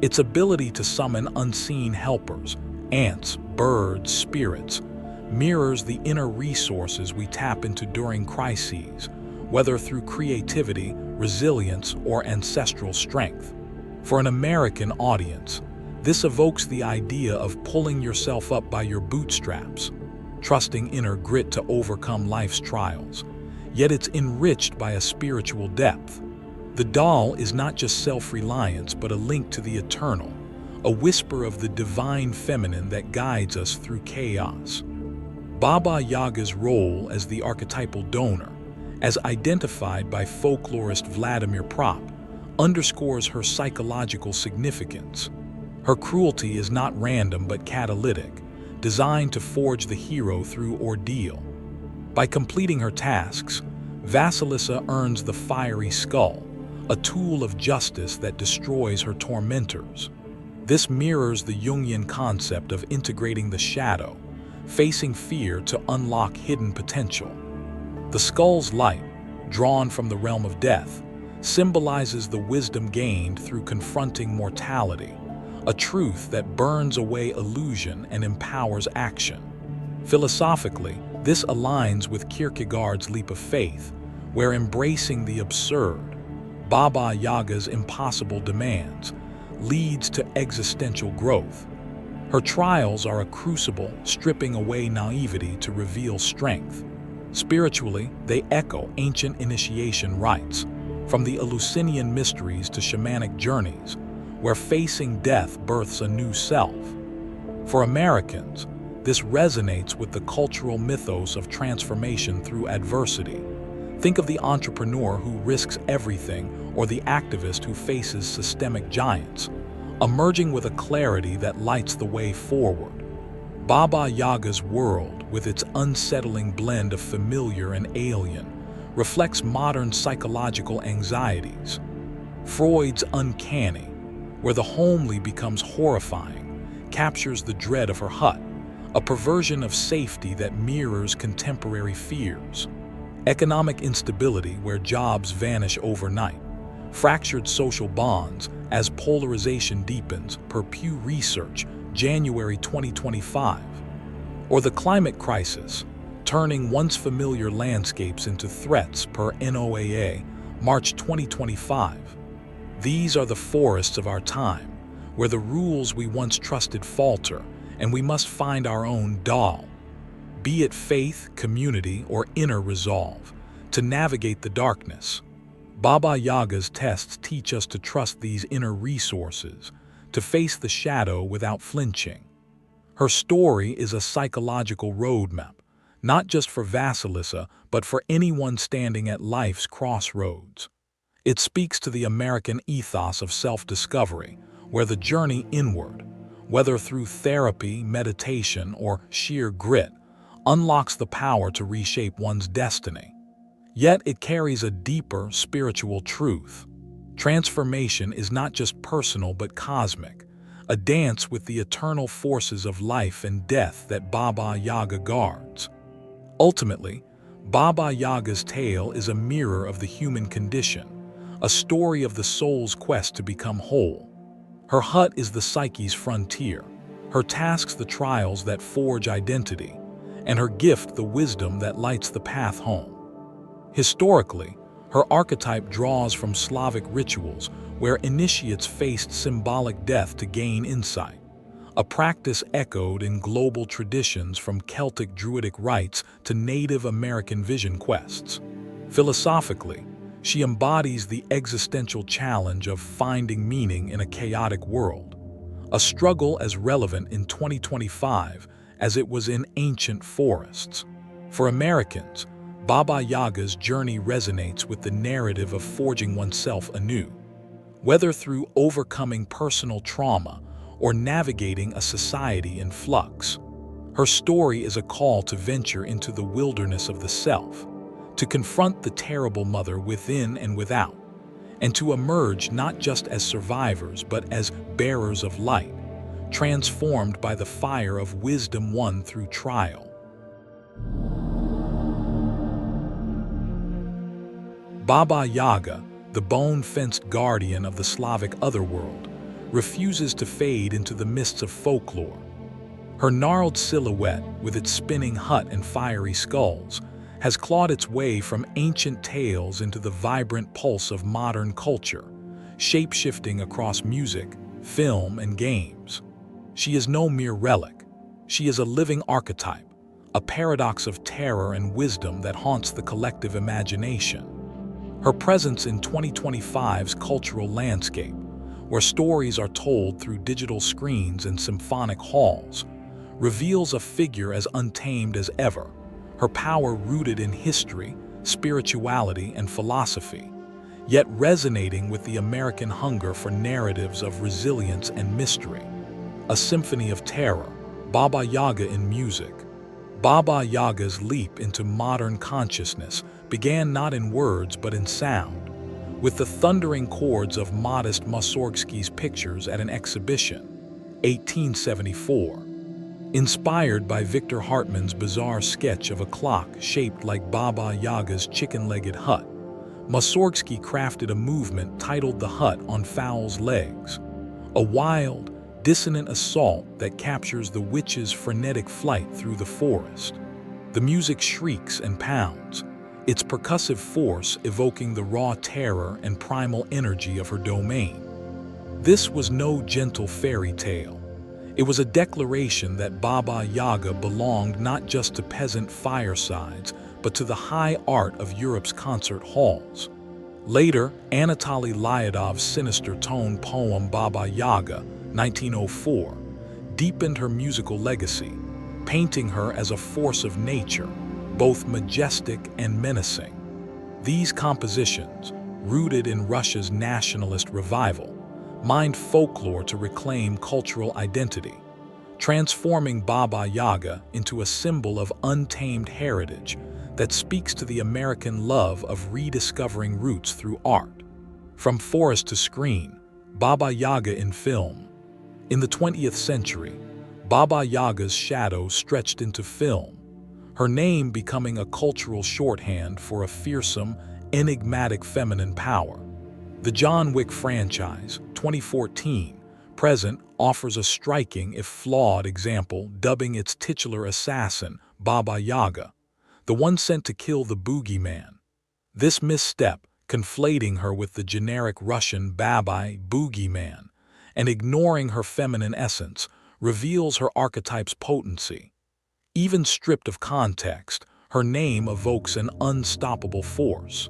S1: Its ability to summon unseen helpers, ants, birds, spirits, mirrors the inner resources we tap into during crises, whether through creativity, resilience, or ancestral strength. For an American audience, this evokes the idea of pulling yourself up by your bootstraps, trusting inner grit to overcome life's trials, yet it's enriched by a spiritual depth. The doll is not just self-reliance but a link to the eternal, a whisper of the divine feminine that guides us through chaos. Baba Yaga's role as the archetypal donor, as identified by folklorist Vladimir Prop, underscores her psychological significance. Her cruelty is not random but catalytic, designed to forge the hero through ordeal. By completing her tasks, Vasilissa earns the fiery skull, a tool of justice that destroys her tormentors. This mirrors the Jungian concept of integrating the shadow, facing fear to unlock hidden potential. The skull's light, drawn from the realm of death, symbolizes the wisdom gained through confronting mortality, a truth that burns away illusion and empowers action. Philosophically, this aligns with Kierkegaard's leap of faith, where embracing the absurd, Baba Yaga's impossible demands, leads to existential growth. Her trials are a crucible stripping away naivety to reveal strength. Spiritually, they echo ancient initiation rites, from the Eleusinian mysteries to shamanic journeys, where facing death births a new self. For Americans, this resonates with the cultural mythos of transformation through adversity. Think of the entrepreneur who risks everything or the activist who faces systemic giants, emerging with a clarity that lights the way forward. Baba Yaga's world, with its unsettling blend of familiar and alien, reflects modern psychological anxieties. Freud's uncanny, where the homely becomes horrifying, captures the dread of her hut, a perversion of safety that mirrors contemporary fears. Economic instability, where jobs vanish overnight. Fractured social bonds as polarization deepens, per Pew Research, January 2025. Or the climate crisis, turning once familiar landscapes into threats, per NOAA, March 2025. These are the forests of our time, where the rules we once trusted falter, and we must find our own doll, be it faith, community, or inner resolve, to navigate the darkness. Baba Yaga's tests teach us to trust these inner resources, to face the shadow without flinching. Her story is a psychological roadmap, not just for Vasilissa, but for anyone standing at life's crossroads. It speaks to the American ethos of self-discovery, where the journey inward, whether through therapy, meditation, or sheer grit, unlocks the power to reshape one's destiny. Yet it carries a deeper spiritual truth. Transformation is not just personal but cosmic, a dance with the eternal forces of life and death that Baba Yaga guards. Ultimately, Baba Yaga's tale is a mirror of the human condition, a story of the soul's quest to become whole. Her hut is the psyche's frontier, her tasks the trials that forge identity, and her gift the wisdom that lights the path home. Historically, her archetype draws from Slavic rituals where initiates faced symbolic death to gain insight, a practice echoed in global traditions from Celtic Druidic rites to Native American vision quests. Philosophically, she embodies the existential challenge of finding meaning in a chaotic world, a struggle as relevant in 2025 as it was in ancient forests. For Americans, Baba Yaga's journey resonates with the narrative of forging oneself anew, whether through overcoming personal trauma or navigating a society in flux. Her story is a call to venture into the wilderness of the self, to confront the terrible mother within and without, and to emerge not just as survivors but as bearers of light, transformed by the fire of wisdom won through trial. Baba Yaga, the bone-fenced guardian of the Slavic otherworld, refuses to fade into the mists of folklore. Her gnarled silhouette, with its spinning hut and fiery skulls, has clawed its way from ancient tales into the vibrant pulse of modern culture, shape-shifting across music, film, and games. She is no mere relic. She is a living archetype, a paradox of terror and wisdom that haunts the collective imagination. Her presence in 2025's cultural landscape, where stories are told through digital screens and symphonic halls, reveals a figure as untamed as ever, her power rooted in history, spirituality, and philosophy, yet resonating with the American hunger for narratives of resilience and mystery. A symphony of terror, Baba Yaga in music. Baba Yaga's leap into modern consciousness began not in words but in sound, with the thundering chords of Modest Mussorgsky's pictures at an exhibition, 1874. Inspired by Victor Hartmann's bizarre sketch of a clock shaped like Baba Yaga's chicken-legged hut, Mussorgsky crafted a movement titled The Hut on Fowl's Legs, a wild, dissonant assault that captures the witch's frenetic flight through the forest. The music shrieks and pounds, its percussive force evoking the raw terror and primal energy of her domain. This was no gentle fairy tale. It was a declaration that Baba Yaga belonged not just to peasant firesides, but to the high art of Europe's concert halls. Later, Anatoly Lyadov's sinister tone poem Baba Yaga, 1904, deepened her musical legacy, painting her as a force of nature, both majestic and menacing. These compositions, rooted in Russia's nationalist revival, mined folklore to reclaim cultural identity, transforming Baba Yaga into a symbol of untamed heritage that speaks to the American love of rediscovering roots through art. From forest to screen, Baba Yaga in film. In the 20th century, Baba Yaga's shadow stretched into film, her name becoming a cultural shorthand for a fearsome, enigmatic feminine power. The John Wick franchise, 2014, present offers a striking if flawed example, dubbing its titular assassin Baba Yaga, the one sent to kill the boogeyman. This misstep, conflating her with the generic Russian Babai boogeyman and ignoring her feminine essence, reveals her archetype's potency. Even stripped of context, her name evokes an unstoppable force.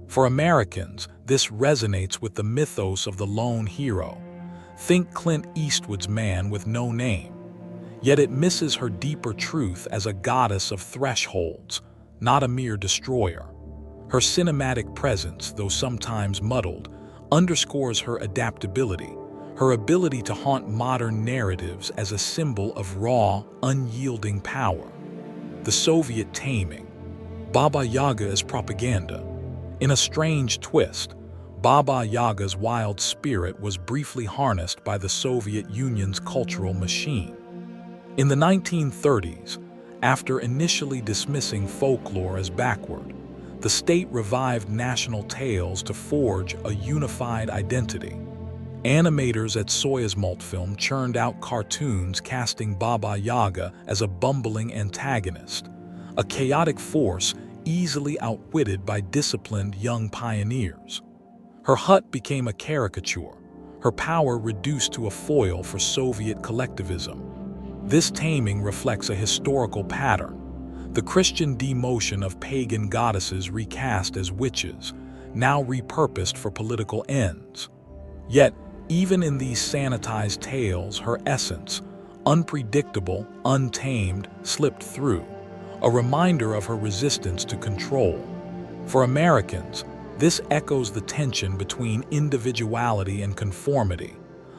S1: For Americans, this resonates with the mythos of the lone hero. Think Clint Eastwood's Man with No Name. Yet it misses her deeper truth as a goddess of thresholds, not a mere destroyer. Her cinematic presence, though sometimes muddled, underscores her adaptability, her ability to haunt modern narratives as a symbol of raw, unyielding power. The Soviet taming. Baba Yaga as propaganda. In a strange twist, Baba Yaga's wild spirit was briefly harnessed by the Soviet Union's cultural machine. In the 1930s, after initially dismissing folklore as backward, the state revived national tales to forge a unified identity. Animators at Soyuzmultfilm churned out cartoons casting Baba Yaga as a bumbling antagonist, a chaotic force easily outwitted by disciplined young pioneers. Her hut became a caricature, her power reduced to a foil for Soviet collectivism. This taming reflects a historical pattern, the Christian demotion of pagan goddesses recast as witches, now repurposed for political ends. Yet, even in these sanitized tales, her essence, unpredictable, untamed, slipped through, a reminder of her resistance to control. For Americans, this echoes the tension between individuality and conformity,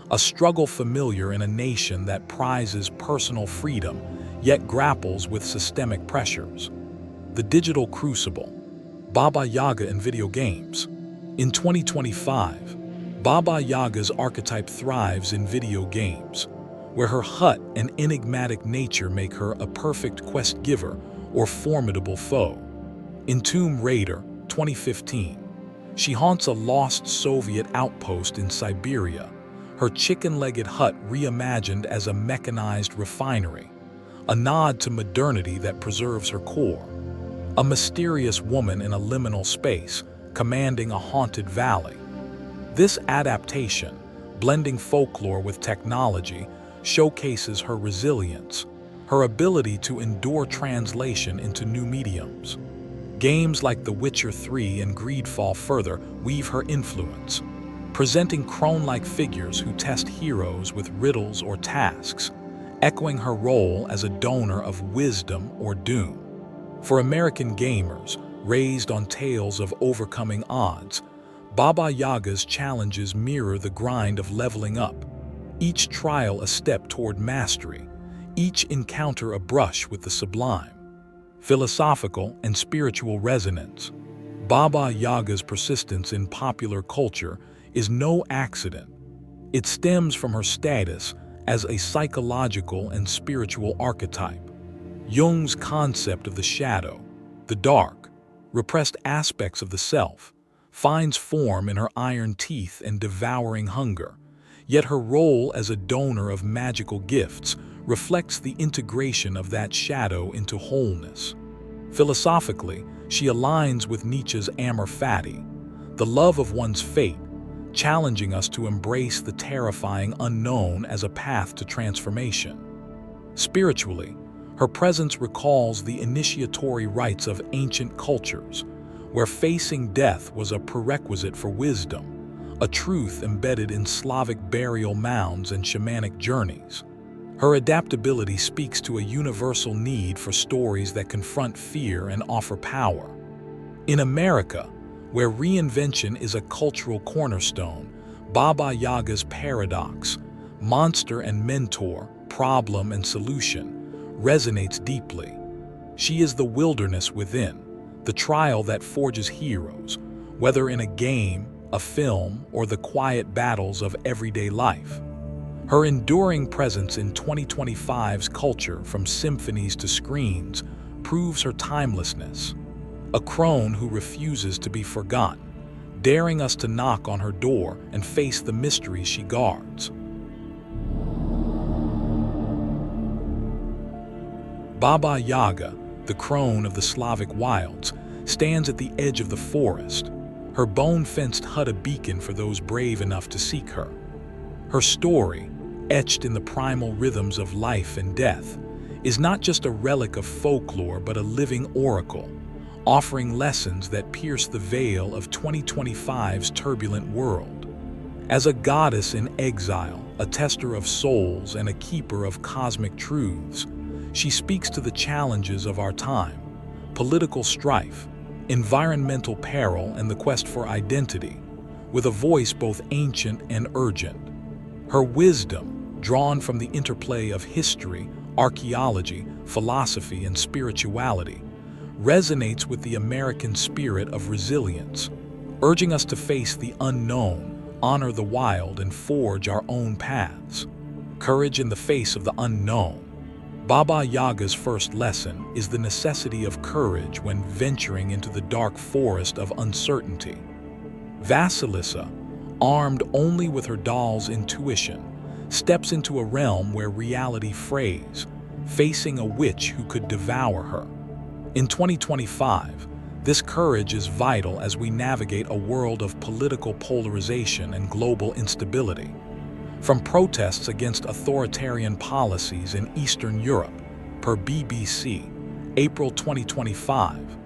S1: a struggle familiar in a nation that prizes personal freedom yet grapples with systemic pressures. The digital crucible, Baba Yaga in video games. In 2025, Baba Yaga's archetype thrives in video games, where her hut and enigmatic nature make her a perfect quest giver or formidable foe. In Tomb Raider 2015, she haunts a lost Soviet outpost in Siberia, her chicken-legged hut reimagined as a mechanized refinery, a nod to modernity that preserves her core. A mysterious woman in a liminal space, commanding a haunted valley. This adaptation, blending folklore with technology, showcases her resilience, her ability to endure translation into new mediums. Games like The Witcher 3 and Greedfall further weave her influence, presenting crone-like figures who test heroes with riddles or tasks, echoing her role as a donor of wisdom or doom. For American gamers, raised on tales of overcoming odds, Baba Yaga's challenges mirror the grind of leveling up, each trial a step toward mastery, each encounter a brush with the sublime. Philosophical and spiritual resonance. Baba Yaga's persistence in popular culture is no accident. It stems from her status as a psychological and spiritual archetype. Jung's concept of the shadow, the dark, repressed aspects of the self, finds form in her iron teeth and devouring hunger, yet her role as a donor of magical gifts reflects the integration of that shadow into wholeness. Philosophically, she aligns with Nietzsche's amor fati, the love of one's fate, challenging us to embrace the terrifying unknown as a path to transformation. Spiritually, her presence recalls the initiatory rites of ancient cultures, where facing death was a prerequisite for wisdom, a truth embedded in Slavic burial mounds and shamanic journeys. Her adaptability speaks to a universal need for stories that confront fear and offer power. In America, where reinvention is a cultural cornerstone, Baba Yaga's paradox, monster and mentor, problem and solution, resonates deeply. She is the wilderness within, the trial that forges heroes, whether in a game, a film, or the quiet battles of everyday life. Her enduring presence in 2025's culture, from symphonies to screens, proves her timelessness. A crone who refuses to be forgotten, daring us to knock on her door and face the mysteries she guards. Baba Yaga, the crone of the Slavic wilds, stands at the edge of the forest, her bone-fenced hut a beacon for those brave enough to seek her. Her story, etched in the primal rhythms of life and death, is not just a relic of folklore but a living oracle, offering lessons that pierce the veil of 2025's turbulent world. As a goddess in exile, a tester of souls and a keeper of cosmic truths, she speaks to the challenges of our time: political strife, environmental peril, and the quest for identity, with a voice both ancient and urgent. Her wisdom, drawn from the interplay of history, archaeology, philosophy, and spirituality, resonates with the American spirit of resilience, urging us to face the unknown, honor the wild, and forge our own paths. Courage in the face of the unknown. Baba Yaga's first lesson is the necessity of courage when venturing into the dark forest of uncertainty. Vasilisa, armed only with her doll's intuition, steps into a realm where reality frays, facing a witch who could devour her. In 2025, this courage is vital as we navigate a world of political polarization and global instability. From protests against authoritarian policies in Eastern Europe, per BBC, April 2025,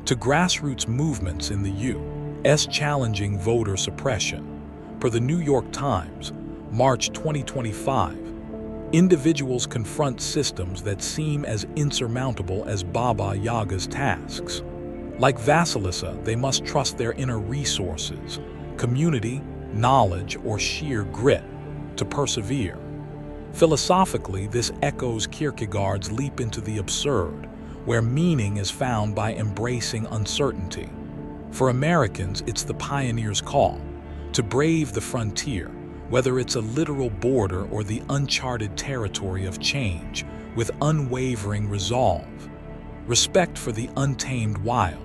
S1: to grassroots movements in the U.S. challenging voter suppression, per the New York Times, March 2025, Individuals confront systems that seem as insurmountable as Baba Yaga's tasks. Like Vasilisa, they must trust their inner resources, community, knowledge, or sheer grit to persevere. Philosophically, this echoes Kierkegaard's leap into the absurd, where meaning is found by embracing uncertainty. For Americans, it's the pioneer's call, to brave the frontier, whether it's a literal border or the uncharted territory of change, with unwavering resolve. Respect for the untamed wild.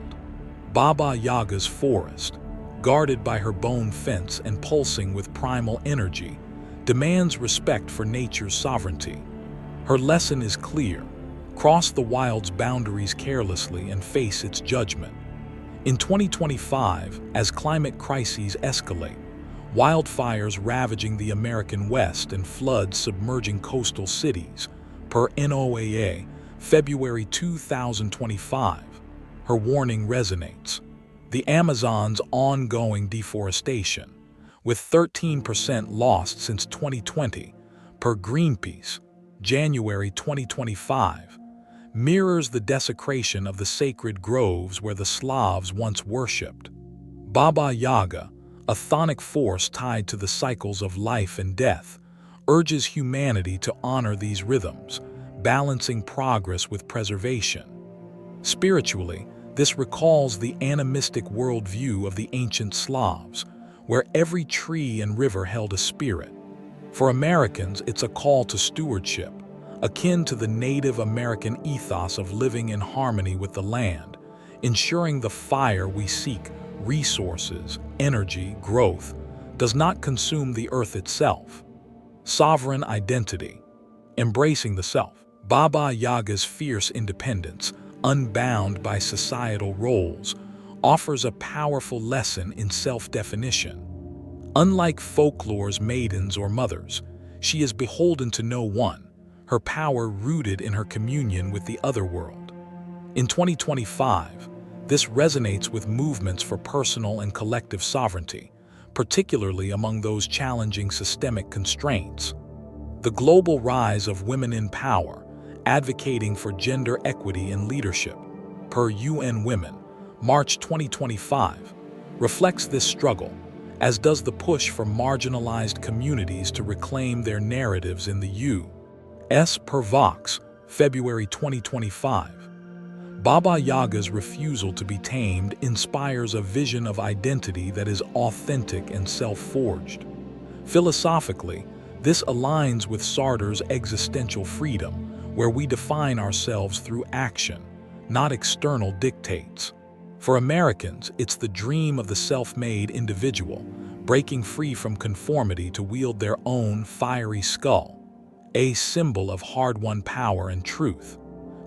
S1: Baba Yaga's forest, guarded by her bone fence and pulsing with primal energy, demands respect for nature's sovereignty. Her lesson is clear: cross the wild's boundaries carelessly and face its judgment. In 2025, as climate crises escalate, wildfires ravaging the American West and floods submerging coastal cities, per NOAA, February 2025, her warning resonates. The Amazon's ongoing deforestation, with 13% lost since 2020, per Greenpeace, January 2025, mirrors the desecration of the sacred groves where the Slavs once worshipped. Baba Yaga, a chthonic force tied to the cycles of life and death, urges humanity to honor these rhythms, balancing progress with preservation. Spiritually, this recalls the animistic worldview of the ancient Slavs, where every tree and river held a spirit. For Americans, it's a call to stewardship, akin to the Native American ethos of living in harmony with the land, ensuring the fire we seek, resources, energy, growth, does not consume the earth itself. Sovereign identity. Embracing the self. Baba Yaga's fierce independence, unbound by societal roles, offers a powerful lesson in self-definition. Unlike folklore's maidens or mothers, she is beholden to no one, her power rooted in her communion with the otherworld. In 2025, this resonates with movements for personal and collective sovereignty, particularly among those challenging systemic constraints. The global rise of women in power, advocating for gender equity in leadership, per UN Women, March 2025, reflects this struggle, as does the push for marginalized communities to reclaim their narratives in the U.S. per Vox, February 2025. Baba Yaga's refusal to be tamed inspires a vision of identity that is authentic and self-forged. Philosophically, this aligns with Sartre's existential freedom, where we define ourselves through action, not external dictates. For Americans, it's the dream of the self-made individual, breaking free from conformity to wield their own fiery skull, a symbol of hard-won power and truth.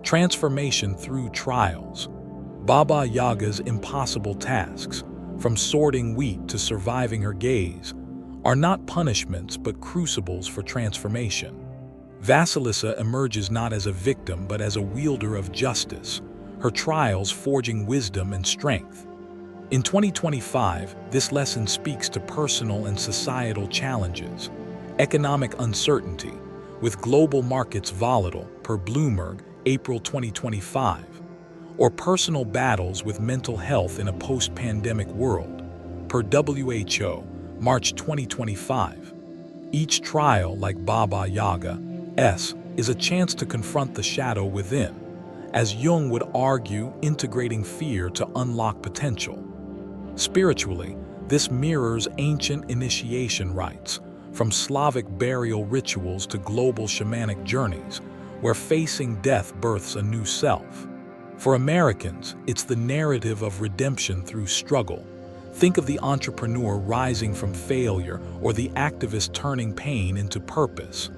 S1: Transformation through trials. Baba Yaga's impossible tasks, from sorting wheat to surviving her gaze, are not punishments but crucibles for transformation. Vasilisa emerges not as a victim but as a wielder of justice, her trials forging wisdom and strength. In 2025, this lesson speaks to personal and societal challenges, economic uncertainty, with global markets volatile, per Bloomberg, April 2025, or personal battles with mental health in a post-pandemic world, per WHO, March 2025. Each trial, like Baba Yaga's, is a chance to confront the shadow within, as Jung would argue, integrating fear to unlock potential. Spiritually, this mirrors ancient initiation rites, from Slavic burial rituals to global shamanic journeys, where facing death births a new self. For Americans, it's the narrative of redemption through struggle. Think of the entrepreneur rising from failure or the activist turning pain into purpose,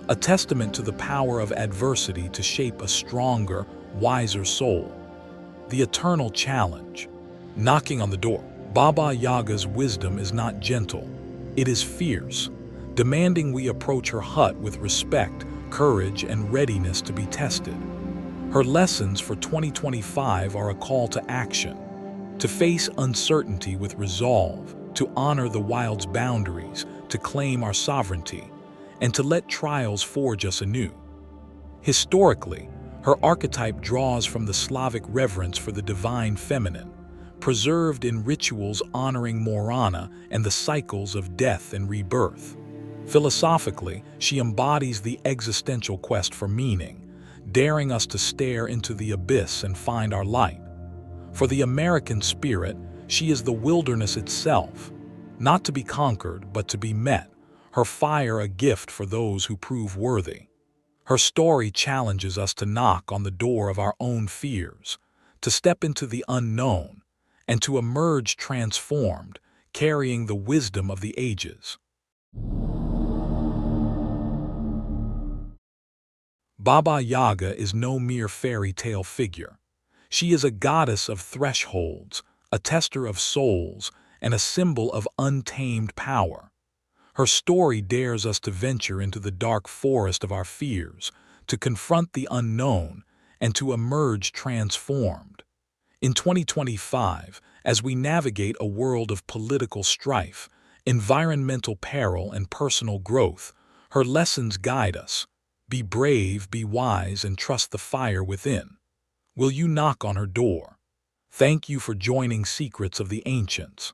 S1: a testament to the power of adversity to shape a stronger, wiser soul. The eternal challenge. Knocking on the door. Baba Yaga's wisdom is not gentle. It is fierce, demanding we approach her hut with respect, courage, and readiness to be tested. Her lessons for 2025 are a call to action, to face uncertainty with resolve, to honor the wild's boundaries, to claim our sovereignty, and to let trials forge us anew. Historically, her archetype draws from the Slavic reverence for the divine feminine, preserved in rituals honoring Morana and the cycles of death and rebirth. Philosophically, she embodies the existential quest for meaning, daring us to stare into the abyss and find our light. For the American spirit, she is the wilderness itself, not to be conquered but to be met, her fire a gift for those who prove worthy. Her story challenges us to knock on the door of our own fears, to step into the unknown, and to emerge transformed, carrying the wisdom of the ages. Baba Yaga is no mere fairy tale figure. She is a goddess of thresholds, a tester of souls, and a symbol of untamed power. Her story dares us to venture into the dark forest of our fears, to confront the unknown, and to emerge transformed. In 2025, as we navigate a world of political strife, environmental peril, and personal growth, her lessons guide us. Be brave, be wise, and trust the fire within. Will you knock on her door? Thank you for joining Secrets of the Ancients.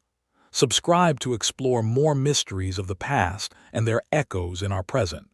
S1: Subscribe to explore more mysteries of the past and their echoes in our present.